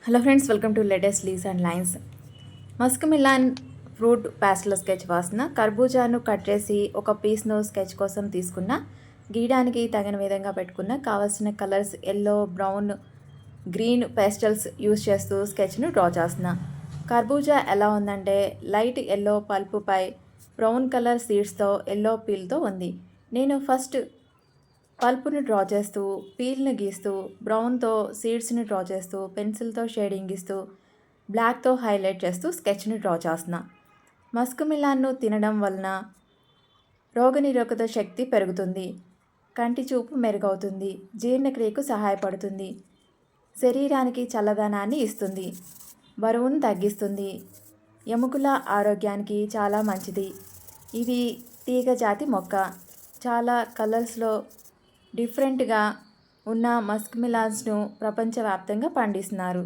Hello friends, welcome to latest leaves and lines. Muskmelon fruit pastel sketch వాసన. కర్బూజాను cut చేసి ఒక పీస్ను sketch కోసం తీసుకున్న, గీయడానికి తగిన విధంగా పెట్టుకున్న. కావాల్సిన colours yellow, brown, green pastels use చేస్తూ స్కెచ్ను డ్రా చేస్తున్నా. కర్బూజా ఎలా ఉందంటే లైట్ ఎల్లో పల్పుపై బ్రౌన్ కలర్ సీడ్స్తో ఎల్లో పీల్తో ఉంది. నేను ఫస్ట్ పల్పును డ్రా చేస్తూ, పీల్ను గీస్తూ, బ్రౌన్తో సీడ్స్ని డ్రా చేస్తూ, పెన్సిల్తో షేడింగ్ ఇస్తూ, బ్లాక్తో హైలైట్ చేస్తూ స్కెచ్ని డ్రా చేస్తున్నా. మస్క్ మిలాన్ను తినడం వలన రోగనిరోధక శక్తి పెరుగుతుంది, కంటి చూపు మెరుగవుతుంది, జీర్ణక్రియకు సహాయపడుతుంది, శరీరానికి చల్లదనాన్ని ఇస్తుంది, బరువును తగ్గిస్తుంది, ఎముకల ఆరోగ్యానికి చాలా మంచిది. ఇది తీగ జాతి మొక్క. చాలా కలర్స్లో డిఫరెంట్గా ఉన్న మస్క్ మిలాన్స్ను ప్రపంచవ్యాప్తంగా పండిస్తున్నారు.